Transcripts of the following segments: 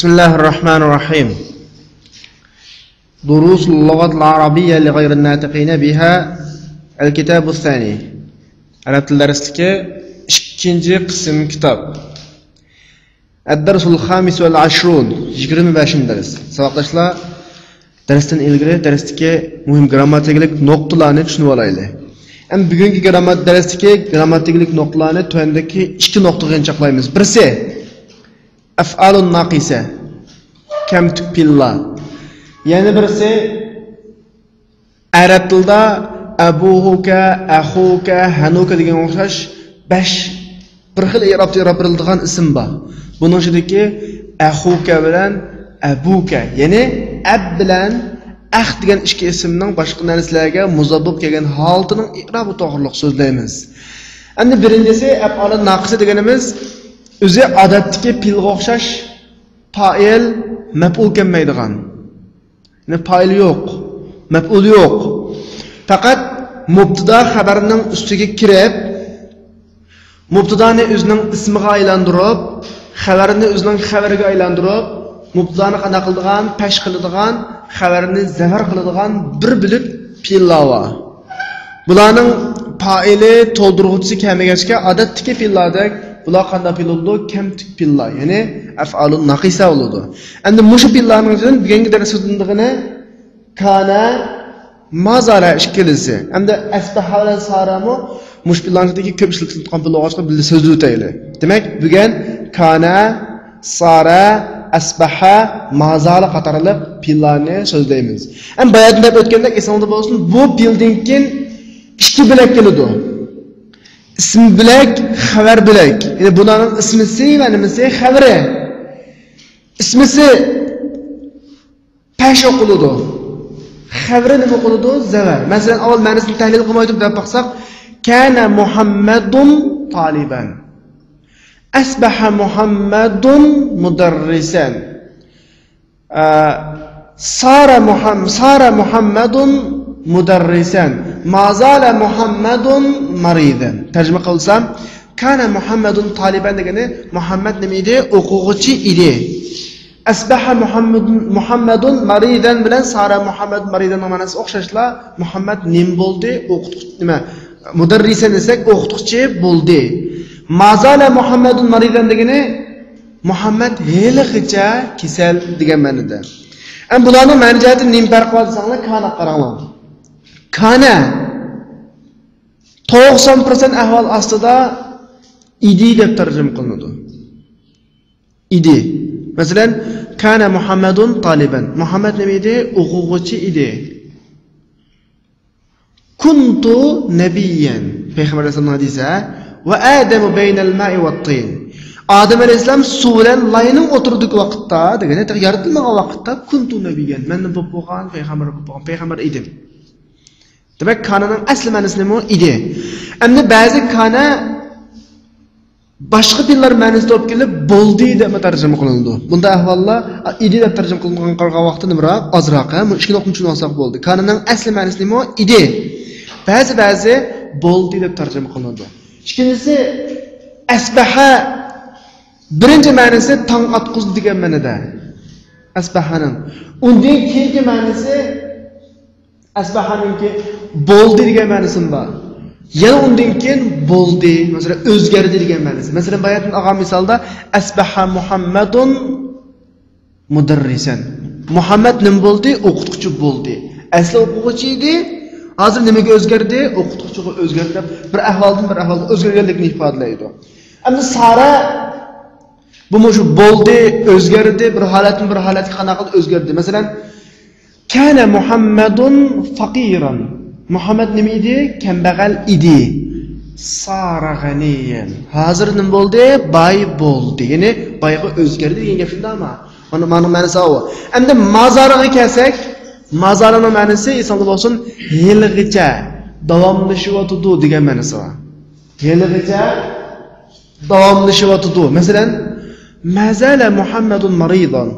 بسم الله الرحمن الرحيم. دروس اللغة العربية لغير الناطقين بها الكتاب الثاني. Arab tili darsidagi ikkinchi qism kitob. Ad-darsul khamis wal 20, 25 dars. Saboqdoshlar, darsdan ilgari darsdagi muhim grammatikalik nuqtalarni tushunib olaylik. Ham bugungi darsdagi grammatikalik nuqtalarni tuvandagi ikki nuqtaga chaqlaymiz. Birisi af'alun naqisa, kam tupilla. Yani birisi Arab tilida abuhuka, ahuka, hanuka degan o'xshash 5 bir xil i'robda beriladigan ism bor. Buning ichidagi ahuka bilan abuka, ya'ni ab bilan ah degan ikki ismning boshqa narsalarga muzobbib kelgan holatining i'robi to'g'riliq so'zlaymiz. Endi birinchisi af'alun naqisa deganimiz o'zi odatdagi pilga o'xshash fa'il, maf'ul kelmaydigan. Yani fa'il yo'q, maf'ul yo'q. Faqat mubtada xabarning ustiga kirib, mubtadani o'zining ismiga aylantirib, xabarini o'zining xabariga aylantirib, mubtadani qana qiladigan, pash qiladigan, xabarini zafar qiladigan bir bilib pillava. Bularning fa'ili to'ldiruvchisi kelmagachga odatdagi pillardek bular qanday pil bo'ldi? Kamtik pillar, ya'ni af'alun naqisa bo'ldi. Endi mushu pillarning uchun bugungi darsligini kana mazara ishkilisi. Endi asbaha va saramo mush pillardagi ko'p ishlatgan pillarga birga so'zlab o'taylik. Demak, bugun kana, sara, asbaha, mazala qatorliq pillarni so'zlaymiz. Ham bayonda o'tganda esingizda bo'lsin, bu pildan keyin ikki bilak keladi. İsm bilek, xabar bilek. Yani bunların ismisi ve nimisi xabari. İsmisi peş okuludu. Xabari nima okuludu? Zavar. Mesela avval ma'nosini tahlil qilmaydim deb baqsaq, kana Muhammadun taliban. Asbaha Muhammadun mudarrisan. Sara Muhammadun mudarrisan. Mazala Muhammadun maridan. Tercüme qilsam, kana Muhammadun taliban degani Muhammad nima edi? O'quvchi edi. Asbaha Muhammadun maridan bilan Sara Muhammad maridan ma'nosi o'xshashlar. Muhammad nim bo'ldi? O'qituvchi nima? Mudarrisan desak, o'qituvchi bo'ldi. Mazala Muhammadun maridan degani Muhammad heligacha kasal degan ma'noda. Ham bularning ma'nojati nim farq qilsanglar, kana qaranglar. Kana 90% ahvol ostida idi deb tarjima qilinadi. İdi. Masalan, kana Muhammadun taliban. Muhammad nima edi? O'quvchi edi. Kuntu nabiyyan. Payg'ambar alayhisolamning hadisi va Adamu baynal ma'i wat tin. Adam alayhisolam suv bilan layning o'tirdik vaqtda, degani yaratilmagan vaqtda kuntu nabiyyan. Men bo'lib bo'lgan payg'ambar edim. Demek kana'nın asli ma'nosi nima edi? Endi ba'zi kana boshqa tillar ma'nosida olib kelib bo'ldi deb tarjima qilindi. Bunda ahvollar edi deb tarjima qilingan qolgan vaqtda nimaroq, ozroq, bu ikki nuqtani tushunib olsak bo'ldi. Kana'nın asli ma'nosi nima edi? Ba'zi bo'ldi deb tarjima qilindi. Ikkinchisi asbaha birinchi ma'nosi tong otqizdi degan ma'noda. Asbahaning. Undan keyingi ma'nosi asbahanınki bo'ldi degan ma'nosi bor. Yana undan keyin bo'ldi, masalan o'zgardi degan ma'nosi. Masalan, bayatning og'am misolda asbaha Muhammadun mudarrisan. Muhammad nim bo'ldi? O'qituvchi bo'ldi. Asli o'quvchi edi, hozir nimaga o'zgardi? O'qituvchiga o'zgardi deb bir ahvoldan bir ahvolga o'zgarganlikni ifodalaydi. Endi Sara bu shu bo'ldi, o'zgardi, bir holatdan bir holatga qanaqa o'zgardi. Masalan, kana Muhammadun faqiran. Muhammad nima edi? Kambag'al edi. Sara ghaniyan. Hozir nima bo'ldi? Boy bo'ldi. Ya'ni boyga o'zgardi degan gap shundami? Mana ma'nosi o. Endi mazaraga kelsak, mazaraning ma'nosi esingizda bo'lsin, yilg'icha davomlashyotdi degan ma'nosi bor. Yilg'icha davomlashyotdi. Masalan, mazala Muhammadun maridan.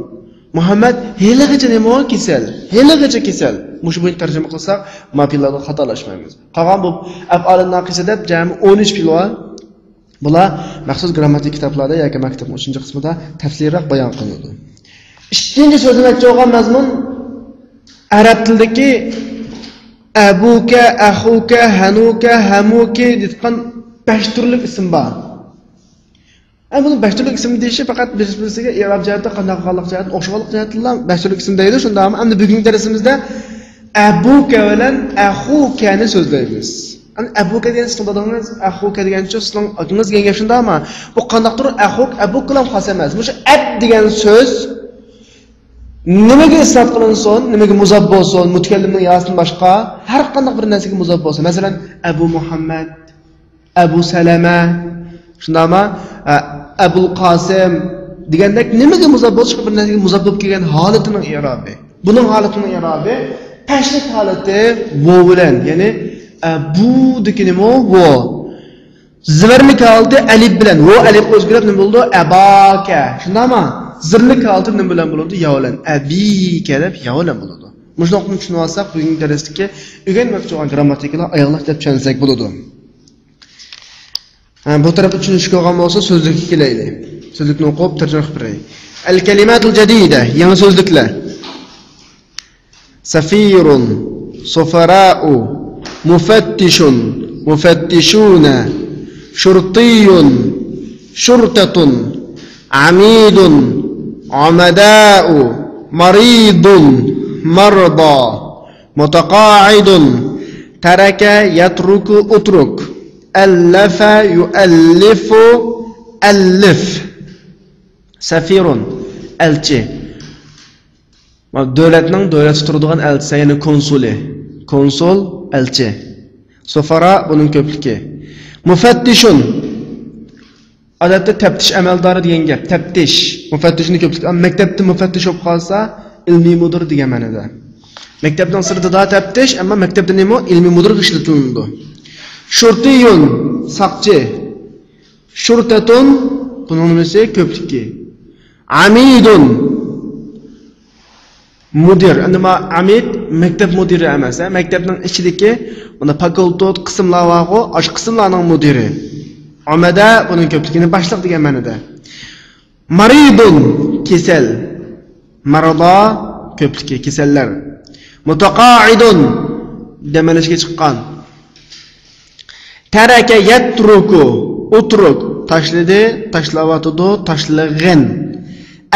Muhammad heligacha nima kasal? Heligacha kasal. Mush buni tarjima qilsak, mapillarni xatolashmaymiz. Qolgan bu af'alun naqisa deb jami 13 pil bor. Bular maxsus grammatik kitoblarda yoki maktabning 3-qismida tafsilroq bayon qilinadi. İkinci sözlemek olan mazmun Arap tildeki abuka, ahuka, hanuka, hamuki deyilgan 5 türlük isim var. Bunun 5 türlük isim deyişi fakat birisiga i'rob jihatda qanaqalik jihat, o'xshavlik jihatdan 5 türlük isim deydi. Shundami endi bugungi darsimizda abuka bilan ahukani so'zlaymiz. Abuka degan so'zladingiz, ahuka degancha sizning akingiz degan gap shundami? Bu qanaqdir ahuk, abuk bilan xos emas. Bu ab degan so'z nimaga islat qilinsin, nimaga muzab bo'lsin, mutakallimning yasidan boshqa har qanday bir narsaga muzab bo'lsin. Masalan, Abu Muhammad, Abu Salama, shundami? Abul Qasim degandek nimaga muzab bo'lsa bir narsaga muzab bo'lib kelgan holatining i'robi. Buning holatining i'robi tashlik holati vo bilan, ya'ni bu dekinimi vo. Zirlik holati alif bilan. Vo alif o'zgarib nima bo'ldi? Abaka. Shundami? Zirlik holati nima bilan bo'ladi? Ya bilan. Abika deb ya bilan bo'ladi. Mushunaqni tushunib olsak, bugungi darsdagi o'rganmoqchi bo'lgan grammatikalar oyoqlab deb tushunsak bo'ladi. Bu tarafı tushunishga olgan bo'lsa so'zlikka kelaylik. So'zlikni o'qib tarjima qilib beray. Al-kalimatul jadida, yangi so'zliklar. Safirun, sufara'u, mufattishun, mufattishuna, shurtiyun, shurtatun, amidun, amada'u, maridun, marda, mutaqa'idun, taraka, yatruku, utruk. ألف يؤلف ألف سفير elçi devletning devlet turadigan elchisi ya'ni konsuli konsul elçi sufara buning ko'pligi mufattishun odatda taftish amaldori degan gap taftish mufattishning ko'pligi maktabda mufattish bo'lib qolsa ilmiy mudir degan ma'noda maktabning sirtida taftish ammo maktabda nima ilmiy mudir ishlatiladi Shurtiyun saqchi shurtatun bunun nimasi ko'pligi amidun mudir nima amid maktab mudiri emas maktabning ichidagi buni fakultet qismlar bor osh qismlarning mudiri amada buning ko'pligini boshliq degan ma'noda maridun kasal marada ko'pligi kasallar mutaqa'idun damalashga chiqqan Taraka yatruku utruk tashladi tashlawatudu tashlag'in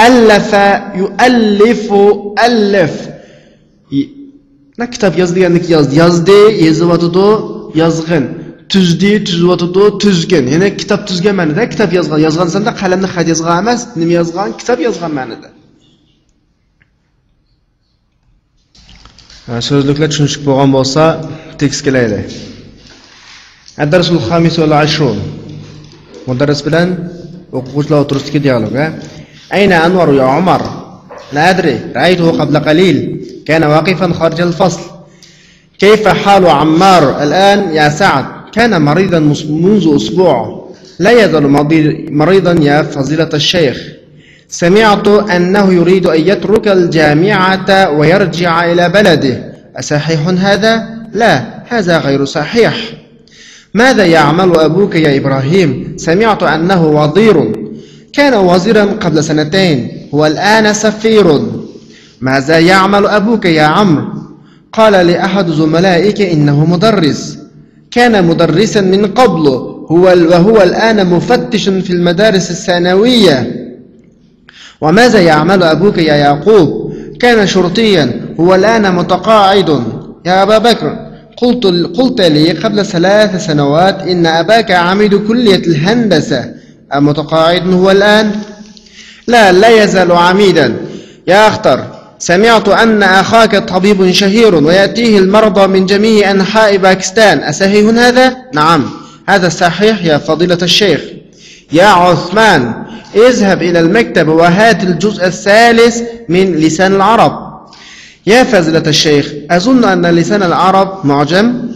allafa yuallifu allif na kitob yozdigandek yozdi yozivatudu yozg'in tuzdi tuzvatudu tuzgin ya'ni kitob tuzgan ma'noda kitob yozgan sanda qalamni xat yozgan emas nima yozgan kitob yozgan ma'noda so'zliklar tushunishib bo'lgan bo'lsa tekst kelaylik الدرس الخامس والعشرون مدرس بلان وقوش له ترستك ديالوغ أين أنور يا عمر؟ لا أدري رأيته قبل قليل كان واقفا خارج الفصل كيف حال عمار الآن يا سعد؟ كان مريضا منذ أسبوع لا يزال مريضا يا فضيلة الشيخ سمعت أنه يريد أن يترك الجامعة ويرجع إلى بلده أصحيح هذا؟ لا هذا غير صحيح ماذا يعمل أبوك يا إبراهيم؟ سمعت أنه وزير كان وزيرا قبل سنتين هو الآن سفير ماذا يعمل أبوك يا عمرو؟ قال لأحد زملائك إنه مدرس كان مدرسا من قبل وهو الآن مفتش في المدارس الثانوية وماذا يعمل أبوك يا يعقوب؟ كان شرطيا هو الآن متقاعد يا أبا بكر قلت لي قبل 3 سنوات إن أباك عميد كلية الهندسة أمتقاعد هو الآن؟ لا يزال عميدا يا أختر سمعت أن أخاك طبيب شهير ويأتيه المرضى من جميع أنحاء باكستان أصحيح هذا؟ نعم هذا صحيح يا فضيلة الشيخ يا عثمان اذهب إلى المكتب وهات الجزء الثالث من لسان العرب يا فضيلة الشيخ أظن أن لسان العرب معجم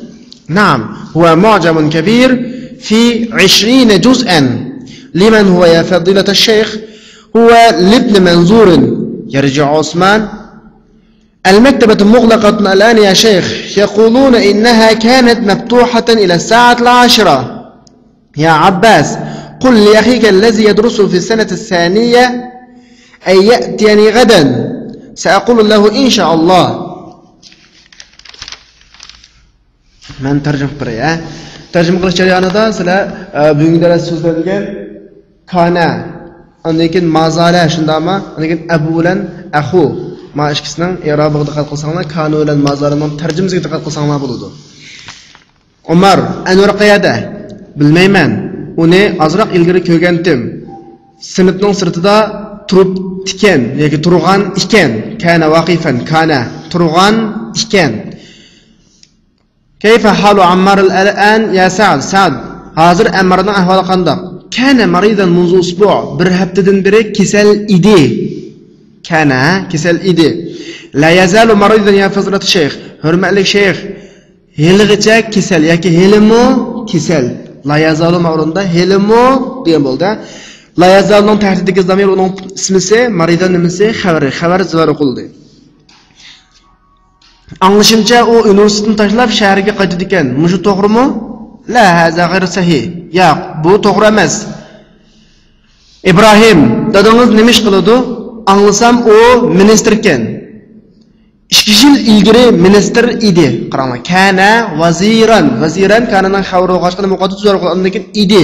نعم هو معجم كبير في 20 جزءا لمن هو يا فضيلة الشيخ هو لابن منظور يرجع عثمان المكتبة مغلقة الآن يا شيخ يقولون إنها كانت مفتوحة إلى الساعة 10 يا عباس قل لأخيك الذي يدرس في السنة الثانية أن يأتيني غدا Sa'qulu lahu inshaalloh. Men tarjima qilay. Tarjima qilish jarayonida sizlar bugungi dars so'zlangan kana, undan keyin mazala shundami? Undan keyin abu bilan ahu. Mana ikkisining i'robiga diqqat qilsanglar, kana bilan mazalaning tarjimasiga diqqat qilsanglar bo'ladi. Umar Anwar qayerda? Bilmayman. Uni azroq ilgari ko'rgandim. Sinfning sirtida turib tikan yoki turgan ekan. Kana waqifan, kana turgan ekan. Kayfa halu Ammar al-an ya Sa'd? Sa'd, hozir Ammarning ahvoli qanday? Kana maridan munzu usbu', bir haftadan beri kasal edi. Kana kasal edi. La yazalu maridan ya fazrat shayx. Hurmatli shayx, heligacha kasal yoki helimo kasal. La yazalu ma'runda helimo degan bo'ldi. La yazalning tahdididagi zamir uning ismisi, maridan nimasi? Xabar zivori qildi. Anlaşımca o üniversiteden taşlab şehirge qaytdı ekan. Muşu to'g'rimi? La, haza g'ayr sahih. Yo'q, bu to'g'ri emas. İbrahim, dadingiz nima ish qiladi? Anglasam o ministr ekan. 2 yil ilgari ministr edi. Qaranglar, kana vaziran. Vaziran kananing xabarini o'qishga muqaddas zo'r qilgan lekin edi.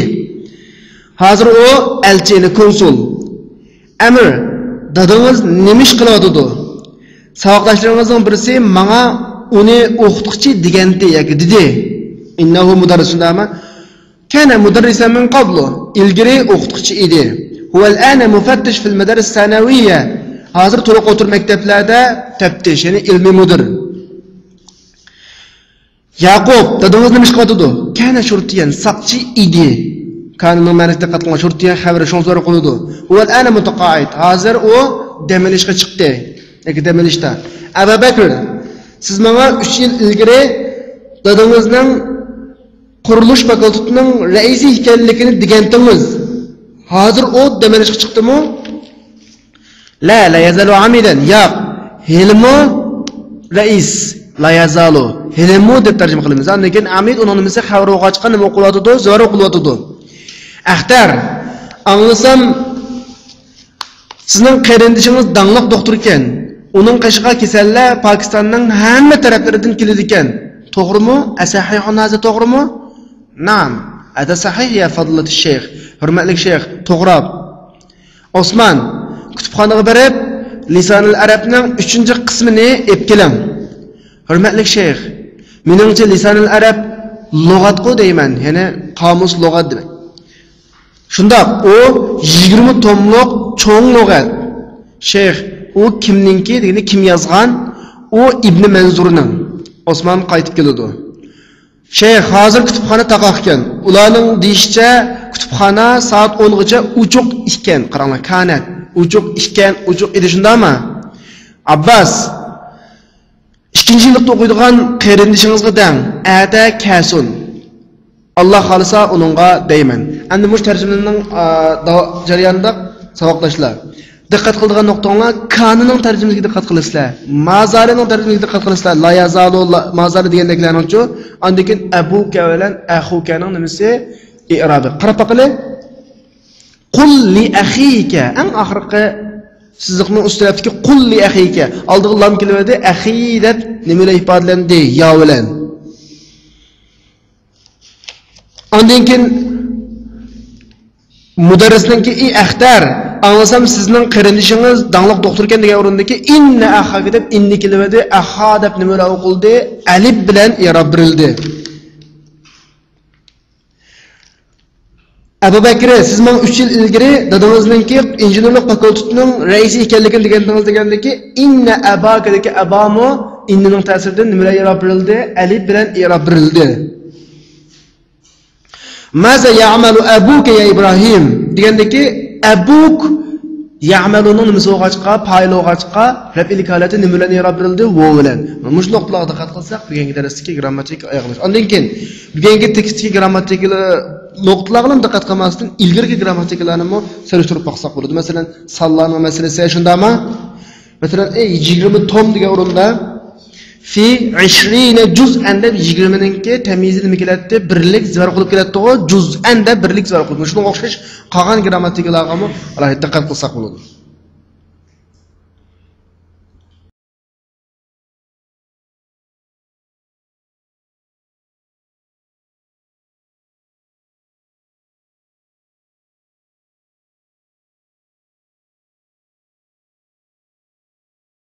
Hozir o elchini, konsul. Amir, dadingiz nima ish qilyapti? Savoqdoshlarimizning birisi menga uni o'qituvchi degandi yoki dedi. Innahu mudarrisundami? Kana mudarrisan min qablu. Ilgari o'qituvchi edi. Huwa al-ana mufattish fil madaris sanawiyya. Hozir to'liq o'tir maktablarda taftish, ya'ni ilmiy mudir. Yaqub, dadingiz nima ish qiladi? Kana shurtiyan, saqchi edi. Kanunning ma'nosida qatnashgan shurtiyan xabari shunzor qiladi. Huwa al-ana mutaqa'id. Hozir u demilishga chiqdi. Ekdemelishta. Abu Bakr, siz menga 3 yil ilgari dadingizning qurilish fakultetining raisi ekanligini degandingiz. Hozir o demelishga chiqdimi? La yazalu amidan. Yo'q. Hilmu rais la yazalu. Hilmu deb tarjima qilamiz. Lekin amid uning nimasi xabar o'qachqa nima qilyotdi? Zo'r qilyotdi. Axtar, anglasam sizning qarindishingiz dangliq doktor ekan. Onun qishqa kasallar Pokistonning hamma taraflaridan keladi ekan. To'g'rimi? Asahihun haza to'g'rimi? Na'am. Ada sahih ya fadlati shayx. Hurmatli shayx, to'g'ri. Osman, kutubxonaga borib, Lisanul Arabning 3-qismini olib keling. Hurmatli shayx, meningcha Lisanul Arab lug'at-ku deyman, ya'ni qomus lug'at demak. Shundoq, u 20 tomliq cho'ng lug'at. Shayx, u kimninki degani kim yozgan? U Ibn Manzurning. Osman qaytib keladi. Shayx hozir kutubxona taqoq ekan. Ularning deyishcha kutubxona soat 10 gacha uchuq ekan. Qaranglar, kanat. Uchuq ekan, uchuq edi shundami? Abbas 2-yillikda o'qiydigan qarindishingizga dang. Ata kasun. Alloh xolisa uningga deyman. Endi bu tarjimaning jarayonida savoqdoshlar diqqat qiladigan nuqtalar kanunning tarjimasiga diqqat qilasizlar. Mazarining tarjimasiga diqqat qilasizlar. La yazalu mazari degandeklarning-chu, undan keyin abuka bilan ahukaning nimasi i'robi. Qarab baqili. Qul li akhika. Ang oxirgi sizlikning ustilabdagi qul li akhika. Oldiga lam keladi, akhi deb nimalar ifodalandi? Ya bilan. Ondan keyin mudarrisninki i axtar anglasam sizning qarindishingiz dangliq doktor ekan degan o'rindagi inna axaga deb inni keladi, axa deb nimalar o'qildi, alif bilan i'rob berildi. Abu Bakr, siz men 3 yil ilgari dadingizningki injenerlik fakultetining raisi ekanligini degandagi inna abakadagi abamo innining ta'siridan nimalar i'rob berildi, alif bilan i'rob berildi. Maza ya'malu abuka ya Ibrahim degandagi abuk ya'malunun nimasi o'g'achqa, fa'il o'g'achqa, raf'il holati nima bilan i'rob berildi? Vo bilan. Mana shu nuqtalarga diqqat qilsak, bugungi darsdagi grammatik oyoqlash. Undan keyin bugungi tekstdagi grammatik nuqtalarga diqqat qilmasdan ilgirgi grammatikalarni ham surishtirib boqsak bo'ladi. Masalan, sonlarning masalasi shundami? Masalan, 20 tom degan o'rinda fi 20 juz'an deb 20 ninki tamyizi nima keladi? Birlik zvar qilib keladi-ku, juz'an da birlik zvar qilib. Shunga o'xshash qolgan grammatikalarga ham alohida diqqat qilsak bo'ladi.